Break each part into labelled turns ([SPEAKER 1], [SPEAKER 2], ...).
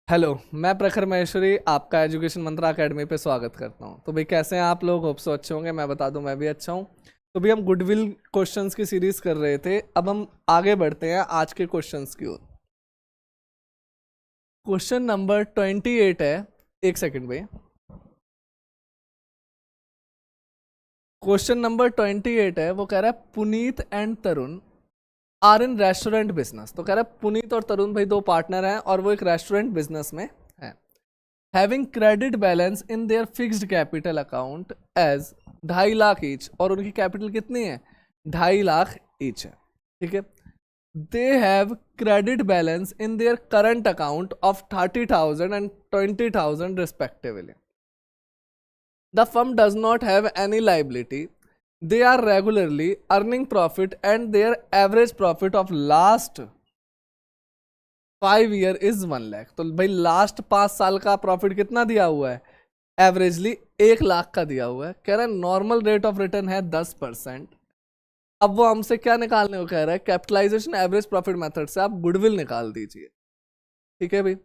[SPEAKER 1] Hello. मैं प्रखर महेश्वरी आपका एजुकेशन मंत्रा एकेडमी पे स्वागत करता हूँ। तो भाई कैसे हैं आप लोग? होप सो अच्छे होंगे। मैं बता दूं मैं भी अच्छा हूँ। तो भाई हम गुडविल क्वेश्चंस की सीरीज कर रहे थे, अब हम आगे बढ़ते हैं आज के क्वेश्चंस की ओर। क्वेश्चन नंबर 28 है। एक सेकंड भाई। क्वेश्चन नंबर 28 है, वो कह रहा है Puneet and Tarun are in restaurant business. तो कह रहा है पुनीत और तरुण भाई दो पार्टनर हैं और वो एक रेस्टोरेंट बिजनेस में है। Having credit balance in their fixed capital account as 2.5 lakh each, और उनकी कैपिटल कितनी है? 2.5 लाख ईच है। ठीक है। They have credit balance in their current account of 30,000 and 20,000 respectively. The firm does not have any liability. They are regularly earning profit and their average profit of last 5 year is 1 lakh. तो भाई last 5 साल का profit कितना दिया हुआ है? Averagely 1 lakh का दिया हुआ है। कह रहा है नॉर्मल रेट ऑफ रिटर्न है 10%। अब वो हमसे क्या निकालने को कह रहा है? कैपिटलाइजेशन एवरेज प्रॉफिट मेथड से आप गुडविल निकाल दीजिए। ठीक है भाई।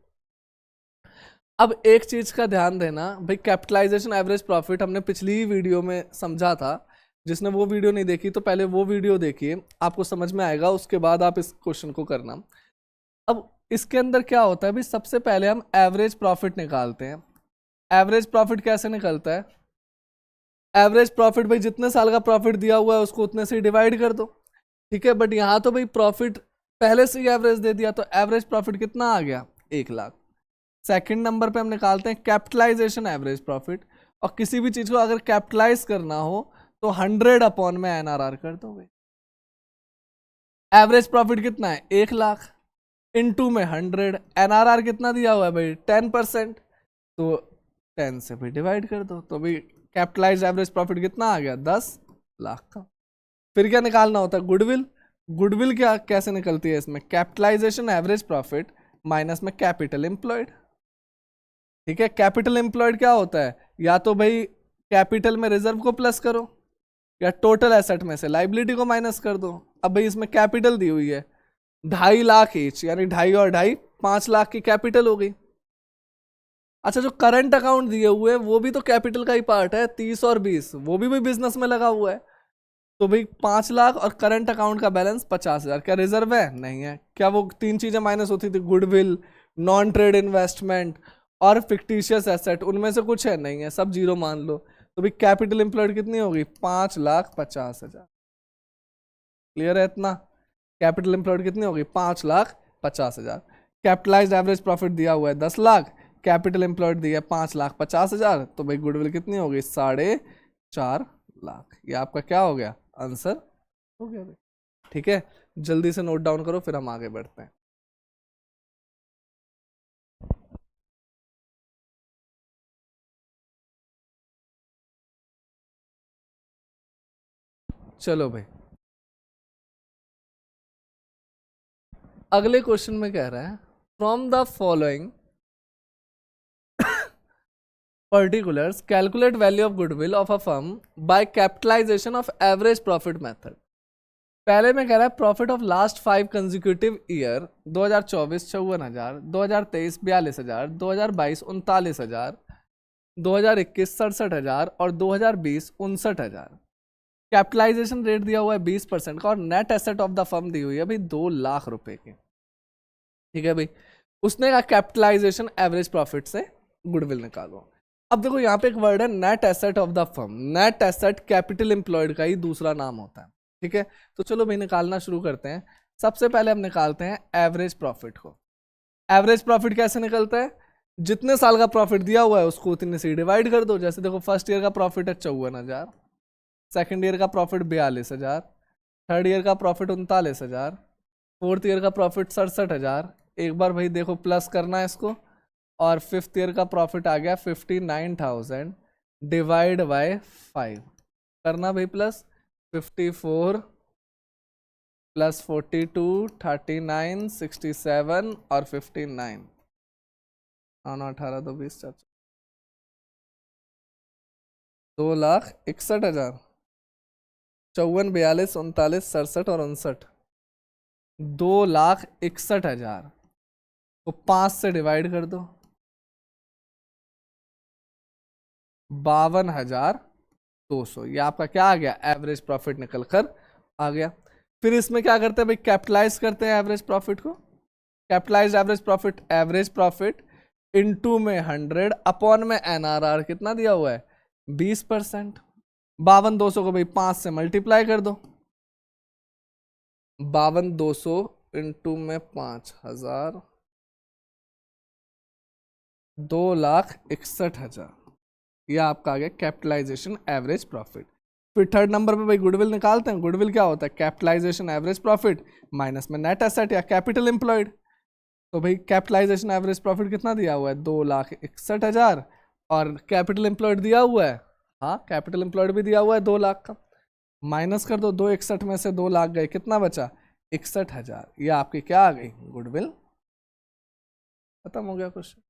[SPEAKER 1] अब एक चीज का ध्यान देना भाई, कैपिटलाइजेशन एवरेज प्रॉफिट हमने पिछली ही वीडियो में समझा था। जिसने वो वीडियो नहीं देखी तो पहले वो वीडियो देखिए, आपको समझ में आएगा, उसके बाद आप इस क्वेश्चन को करना। अब इसके अंदर क्या होता है भाई, सबसे पहले हम एवरेज प्रॉफिट निकालते हैं। एवरेज प्रॉफिट कैसे निकलता है? एवरेज प्रॉफिट भाई जितने साल का प्रॉफिट दिया हुआ है उसको उतने से डिवाइड कर दो। ठीक है। बट यहां तो भाई प्रॉफिट पहले से ही एवरेज दे दिया, तो एवरेज प्रॉफिट कितना आ गया? 1 लाख। सेकंड नंबर पे हम निकालते हैं कैपिटलाइजेशन एवरेज प्रॉफिट। और किसी भी चीज को अगर कैपिटलाइज करना हो तो 100 अपॉन में एनआरआर कर दो भाई। एवरेज प्रॉफिट कितना है? 1 लाख इनटू में 100। एनआरआर कितना दिया हुआ है भाई? 10%। तो 10 से भी डिवाइड कर दो, तो भाई कैपिटलाइज एवरेज प्रॉफिट कितना आ गया? 10 लाख का। फिर क्या निकालना होता है? गुडविल। गुडविल क्या कैसे निकलती है इसमें? कैपिटलाइजेशन एवरेज प्रॉफिट माइनस में कैपिटल एम्प्लॉयड। ठीक है। कैपिटल एम्प्लॉयड क्या होता है? या तो भाई कैपिटल में रिजर्व को प्लस करो, या टोटल एसेट में से लाइबिलिटी को माइनस कर दो। अब भाई इसमें कैपिटल दी हुई है 2.5 लाख ईच, यानी 2.5 और 2.5 5 लाख की कैपिटल हो गई। अच्छा, जो करंट अकाउंट दिए हुए हैं वो भी तो कैपिटल का ही पार्ट है, 30 और 20, वो भी बिजनेस में लगा हुआ है। तो भाई 5 लाख और करंट अकाउंट का बैलेंस 50,000। क्या रिजर्व है? नहीं है। क्या वो तीन चीजें माइनस होती थी? गुडविल, नॉन ट्रेड इन्वेस्टमेंट और फिक्टिशियस एसेट, उनमें से कुछ है? नहीं है, सब जीरो मान लो। तो भाई कैपिटल एम्प्लॉयड कितनी होगी? 5,50,000। क्लियर है इतना? कैपिटल एम्प्लॉयड कितनी होगी? 5,50,000। कैपिटलाइज्ड एवरेज प्रॉफिट दिया हुआ है 10 लाख, कैपिटल एम्प्लॉयड दिया है 5,50,000, तो भाई गुडविल कितनी होगी? 4.5 लाख। ये आपका क्या हो गया? आंसर हो गया भाई। ठीक है। जल्दी से नोट डाउन करो, फिर हम आगे बढ़ते हैं। चलो भाई, अगले क्वेश्चन में कह रहा है from the following particulars calculate value of goodwill of a firm by capitalization of average profit method। पहले में कह रहा है profit of last 5 consecutive year 2024 54,000, 2023 42,000, 2022 39,000, 2021 67,000 और 2020 59,000। कैपिटलाइजेशन रेट दिया हुआ है 20% का और net asset of the firm दी हुई है भाई 2 लाख रुपए की। ठीक है भाई। उसने कहा कैपिटलाइजेशन एवरेज प्रॉफिट से गुडविल निकालो। अब देखो यहाँ पे एक वर्ड है net asset of the firm. Net asset capital employed का ही दूसरा नाम होता है। ठीक है। तो चलो भाई निकालना शुरू करते हैं। सबसे पहले हम निकालते हैं एवरेज प्रॉफिट को। एवरेज प्रॉफिट कैसे निकलता है? जितने साल का प्रॉफिट दिया हुआ है उसको उतने से डिवाइड कर दो। जैसे देखो फर्स्ट ईयर का प्रॉफिट है 54,000, सेकेंड ईयर का प्रॉफिट 42,000, थर्ड ईयर का प्रॉफिट 39,000, फोर्थ ईयर का प्रॉफिट 67,000। एक बार भाई देखो प्लस करना है इसको, और फिफ्थ ईयर का प्रॉफिट आ गया 59,000 डिवाइड बाय 5। करना भाई प्लस 54 प्लस 42 39 67 और 59। हाँ 18 तो 20 चार 2,61,000। 54 42 39 67 और 59। 2,61,000 को 5 से डिवाइड कर दो, 52,200, ये आपका क्या आ गया, एवरेज प्रॉफिट निकल कर आ गया। फिर इसमें क्या करते हैं भाई, कैपिटलाइज करते हैं एवरेज प्रॉफिट को। कैपिटलाइज एवरेज प्रॉफिट इनटू में 100 अपॉन में एनआरआर कितना दिया हुआ है, 20%। 52,200 को भाई 5 से मल्टीप्लाई कर दो, 52,200 इंटू में 5,000, 2,61,000, यह आपका आ गया कैपिटलाइजेशन एवरेज प्रॉफिट। फिर थर्ड नंबर पे भाई गुडविल निकालते हैं। गुडविल क्या होता है, कैपिटलाइजेशन एवरेज प्रॉफिट माइनस में नेट एसेट या कैपिटल एम्प्लॉयड। तो भाई कैपिटलाइजेशन एवरेज प्रॉफिट कितना दिया हुआ है, 2,61,000, और कैपिटल एम्प्लॉयड दिया हुआ है, हाँ कैपिटल एम्प्लॉयड भी दिया हुआ है 2 लाख का। माइनस कर दो, 261 में से 2 लाख गए, कितना बचा, 61,000। ये आपकी क्या आ गई, गुडविल। खत्म हो गया क्वेश्चन,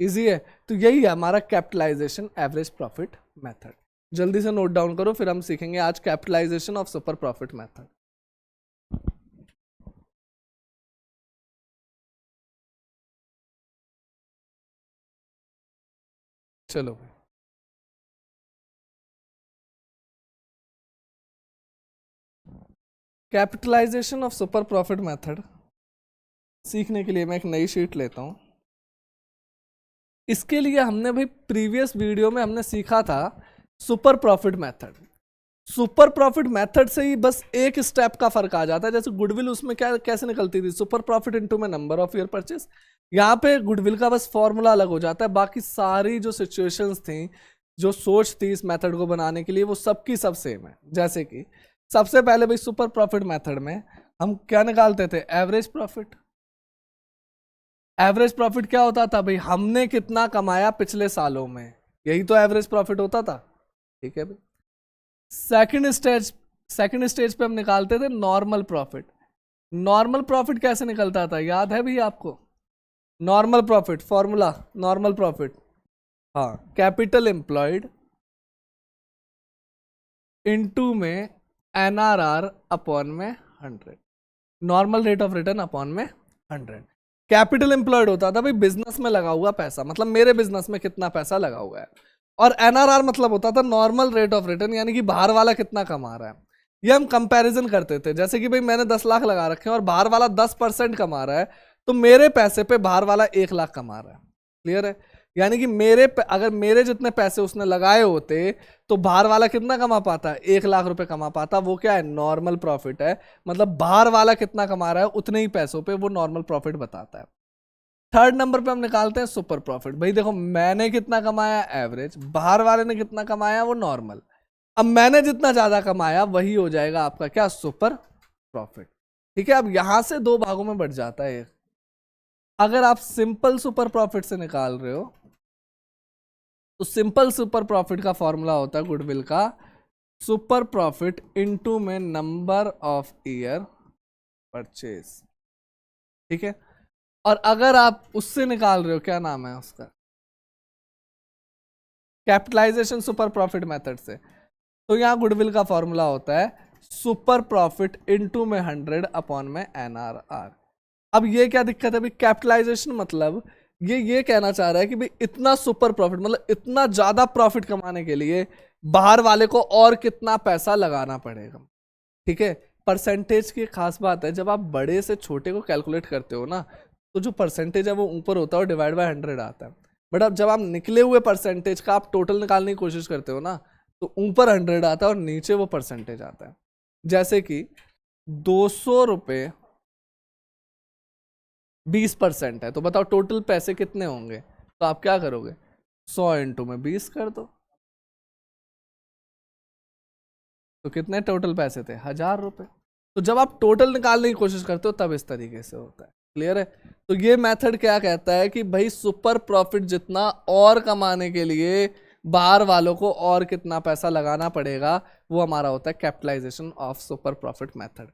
[SPEAKER 1] इजी है। तो यही है हमारा कैपिटलाइजेशन एवरेज प्रॉफिट मेथड। जल्दी से नोट डाउन करो, फिर हम सीखेंगे आज capitalization of super profit method. चलो capitalization of super profit method सीखने के लिए मैं एक नई शीट लेता हूं। इसके लिए हमने भाई प्रीवियस वीडियो में हमने सीखा था super profit method. Super profit method से ही बस एक स्टेप का फर्क आ जाता है। जैसे गुडविल उसमें क्या कैसे निकलती थी, सुपर प्रॉफिट इनटू में नंबर ऑफ ईयर परचेस। यहाँ पे गुडविल का बस फॉर्मूला अलग हो जाता है, बाकी सारी जो सिचुएशंस थी, जो सोच थी इस मेथड को बनाने के लिए, वो सबकी सब सेम है। जैसे कि सबसे पहले भाई सुपर प्रॉफिट मेथड में हम क्या निकालते थे, एवरेज प्रॉफिट। एवरेज प्रॉफिट क्या होता था भाई, हमने कितना कमाया पिछले सालों में, यही तो एवरेज प्रॉफिट होता था। ठीक है भाई। सेकंड स्टेज पे हम निकालते थे नॉर्मल प्रॉफिट। नॉर्मल प्रॉफिट कैसे निकलता था, याद है भाई आपको, normal profit formula, normal profit, हाँ कैपिटल एम्प्लॉयड इनटू में एनआरआर अपॉन में 100, normal rate of return upon में 100। कैपिटल एम्प्लॉयड होता था भाई बिजनेस में लगा हुआ पैसा, मतलब मेरे बिजनेस में कितना पैसा लगा हुआ है। और एनआरआर मतलब होता था नॉर्मल रेट ऑफ रिटर्न, यानी कि बाहर वाला कितना कमा रहा है। ये हम कंपैरिजन करते थे, जैसे कि भाई मैंने 10 लाख लगा रखे हैं और बाहर वाला 10% कमा रहा है, तो मेरे पैसे पे बाहर वाला 1 लाख कमा रहा है। क्लियर है, यानी कि अगर मेरे जितने पैसे उसने लगाए होते तो बाहर वाला कितना कमा पाता है, 1 लाख रुपए कमा पाता। वो क्या है, नॉर्मल प्रॉफिट है, मतलब बाहर वाला कितना कमा रहा है उतने ही पैसों पे वो नॉर्मल प्रॉफिट बताता है। थर्ड नंबर पे हम निकालते हैं सुपर प्रॉफिट। भाई देखो मैंने कितना कमाया एवरेज, बाहर वाले ने कितना कमाया वो नॉर्मल। अब मैंने जितना ज्यादा कमाया वही हो जाएगा आपका क्या, सुपर प्रॉफिट। ठीक है, अब यहां से 2 भागों में बढ़ जाता है। अगर आप सिंपल सुपर प्रॉफिट से निकाल रहे हो तो सिंपल सुपर प्रॉफिट का फॉर्मूला होता है गुडविल का, सुपर प्रॉफिट इनटू में नंबर ऑफ ईयर परचेज। ठीक है, और अगर आप उससे निकाल रहे हो, क्या नाम है उसका, कैपिटलाइजेशन सुपर प्रॉफिट मेथड से, तो यहां गुडविल का फॉर्मूला होता है सुपर प्रॉफिट इनटू में 100 अपॉन में एनआरआर। अब ये क्या दिक्कत है भाई, कैपिटलाइजेशन मतलब ये कहना चाह रहा है कि भाई इतना सुपर प्रॉफिट मतलब इतना ज्यादा प्रॉफिट कमाने के लिए बाहर वाले को और कितना पैसा लगाना पड़ेगा। ठीक है, परसेंटेज की खास बात है, जब आप बड़े से छोटे को कैलकुलेट करते हो ना, तो जो परसेंटेज है वो ऊपर होता है और डिवाइड बाय 100 आता है। बट अब जब आप निकले हुए परसेंटेज का आप टोटल निकालने की कोशिश करते हो ना, तो ऊपर 100 आता है और नीचे वो परसेंटेज आता है। जैसे कि 200 रुपये 20% है, तो बताओ टोटल पैसे कितने होंगे। तो आप क्या करोगे, 100 इंटू में 20 कर दो, तो कितने टोटल पैसे थे, 1000 रुपये। तो जब आप टोटल निकालने की कोशिश करते हो तब इस तरीके से होता है। क्लियर है, तो ये मेथड क्या कहता है कि भाई सुपर प्रॉफिट जितना और कमाने के लिए बाहर वालों को और कितना पैसा लगाना पड़ेगा, वो हमारा होता है capitalisation of super profit method.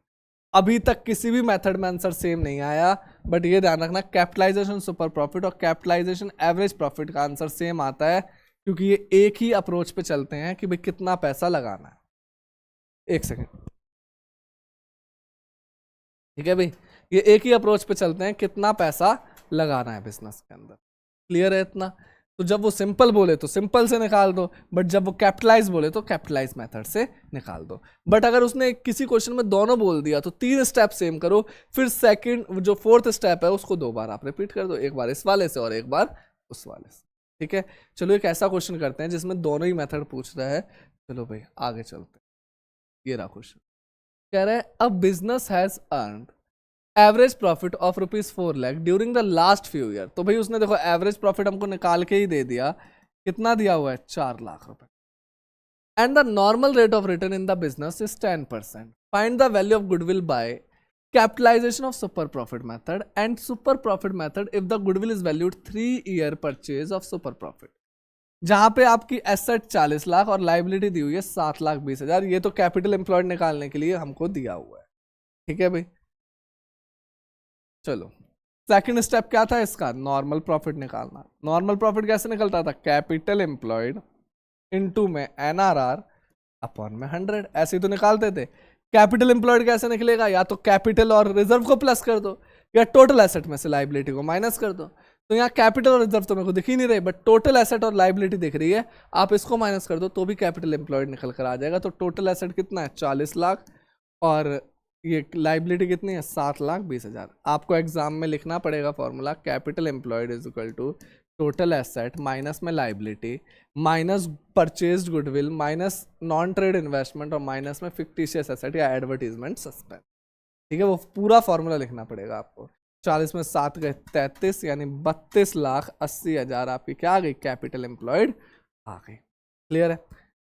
[SPEAKER 1] अभी तक किसी भी मेथड में आंसर सेम नहीं आया, बट ये ध्यान रखना कैपिटलाइजेशन सुपर प्रॉफिट और कैपिटलाइजेशन एवरेज प्रॉफिट का आंसर सेम आता है, क्योंकि ये एक ही अप्रोच पे चलते हैं कि भाई कितना पैसा लगाना है। एक सेकेंड, ठीक है भाई, ये एक ही अप्रोच पे चलते हैं, कितना पैसा लगाना है बिजनेस के अंदर। क्लियर है इतना? तो जब वो सिंपल बोले तो सिंपल से निकाल दो, बट जब वो कैपिटलाइज बोले तो कैपिटलाइज मेथड से निकाल दो। बट अगर उसने किसी क्वेश्चन में दोनों बोल दिया तो 3 स्टेप सेम करो, फिर सेकंड जो 4th स्टेप है उसको 2 बार आप रिपीट कर दो, एक बार इस वाले से और एक बार उस वाले से। ठीक है, चलो एक ऐसा क्वेश्चन करते हैं जिसमें दोनों ही मेथड पूछ रहा है। चलो भाई आगे चलते हैं। ये रहा क्वेश्चन, कह रहा है a business has earned average profit of ₹4 lakh during the last few year. तो भाई उसने देखो एवरेज प्रॉफिट हमको निकाल के ही दे दिया, कितना दिया हुआ है? 4 लाख रुपए। And the normal rate of return in the business is 10%। Find the value of goodwill by capitalisation of super profit method and super profit method if the goodwill is valued 3 year purchase of super profit. जहां पे आपकी asset 40 lakh और liability दी हुई है 7,20,000। ये तो capital employed निकालने के लिए हमको दिया हुआ है। ठीक है भाई, चलो सेकंड स्टेप क्या था इसका? नॉर्मल प्रॉफिट निकालना। नॉर्मल प्रॉफिट कैसे निकलता था? कैपिटल एम्प्लॉयड इनटू में NRR अपॉन में 100, ऐसे ही तो निकालते थे। कैपिटल एम्प्लॉयड कैसे निकलेगा? या तो कैपिटल और रिजर्व को प्लस कर दो, या टोटल एसेट में से लाइबिलिटी को माइनस कर दो। तो यहाँ कैपिटल और रिजर्व तो मेरे को दिख ही नहीं रही, बट टोटल एसेट और लाइबिलिटी दिख रही है। आप इसको माइनस कर दो तो भी कैपिटल एम्प्लॉयड निकल कर आ जाएगा। तो टोटल एसेट कितना है? 40 लाख, और ये लाइबिलिटी कितनी है? 7,20,000। आपको एग्जाम में लिखना पड़ेगा formula, capital employed is equal to total asset minus में liability minus purchased goodwill minus non trade investment और माइनस में फिक्टिशियस एसेट या एडवर्टीजमेंट सस्पेंस। ठीक है, वो पूरा फॉर्मूला लिखना पड़ेगा आपको। 40 में 7 गए 33, यानी 32,80,000 आपकी क्या आ गई? कैपिटल एम्प्लॉयड आ गई। क्लियर है?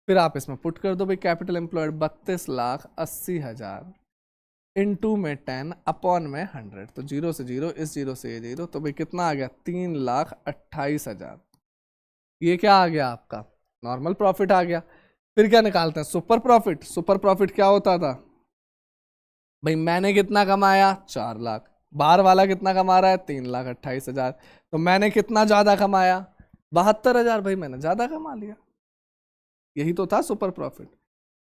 [SPEAKER 1] फिर आप इसमें पुट कर दो भाई कैपिटल एम्प्लॉयड 32,80,000 इनटू में 10 अपॉन में 100। तो 0 से 0, इस 0 से ये 0, तो भाई कितना आ गया? 3,28,000। ये क्या आ गया आपका? नॉर्मल प्रॉफिट आ गया। फिर क्या निकालते हैं? Super profit. सुपर प्रॉफिट क्या होता था भाई? मैंने कितना कमाया? 4 लाख। बाहर वाला कितना कमा रहा है? 3,28,000। तो मैंने कितना ज्यादा कमाया? 72,000। भाई मैंने ज्यादा कमा लिया। यही तो था सुपर प्रॉफिट।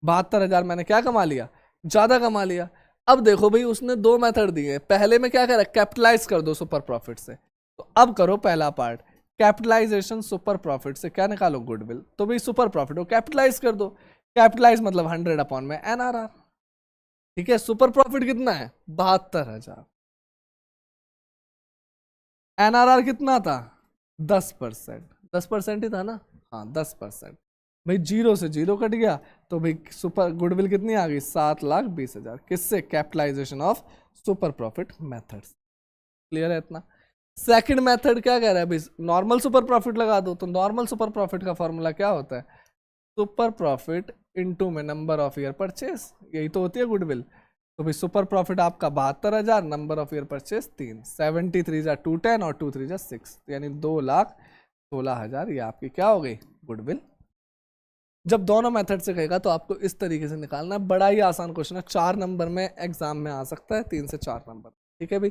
[SPEAKER 1] 72,000 मैंने क्या कमा लिया? ज्यादा कमा लिया। अब देखो भाई उसने 2 मेथड दिए। पहले में क्या करा? कैपिटलाइज कर दो सुपर प्रॉफिट से। तो अब करो पहला पार्ट, कैपिटलाइजेशन सुपर प्रॉफिट से क्या निकालो? गुडविल। तो भाई सुपर प्रॉफिट को कैपिटलाइज कर दो। कैपिटलाइज मतलब 100 अपॉन में NRR। ठीक है, सुपर प्रॉफिट कितना है? 72,000। NRR कितना था? 10%। 10% ही था ना? हाँ 10%। भाई 0 से 0 कट गया, तो भाई सुपर गुडविल कितनी आ गई? 7,20,000। किससे? Capitalisation of super profit methods. Clear है इतना? सेकंड मेथड क्या कह रहा है भाई? नॉर्मल सुपर प्रॉफिट लगा दो। तो नॉर्मल सुपर प्रॉफिट का फॉर्मूला क्या होता है? सुपर प्रॉफिट इनटू में नंबर ऑफ ईयर परचेस, यही तो होती है गुडविल। तो भाई सुपर प्रॉफिट आपका 72,000, नंबर ऑफ ईयर परचेस 3, 73 जा 210 और 23 जा 6, यानी 2,16,000। ये आपकी क्या हो गई? गुडविल। जब दोनों मेथड से कहेगा तो आपको इस तरीके से निकालना है। बड़ा ही आसान क्वेश्चन है, 4 नंबर में एग्जाम में आ सकता है, 3 से 4 नंबर। ठीक है भाई,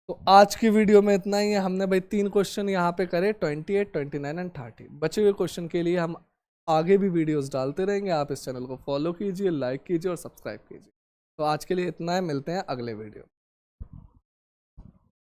[SPEAKER 1] तो आज की वीडियो में इतना ही है। हमने भाई 3 क्वेश्चन यहाँ पे करे, 28, 29 एंड 30। बचे हुए क्वेश्चन के लिए हम आगे भी वीडियोस डालते रहेंगे। आप इस चैनल को फॉलो कीजिए, लाइक कीजिए और सब्सक्राइब कीजिए। तो आज के लिए इतना है, मिलते हैं अगले वीडियो।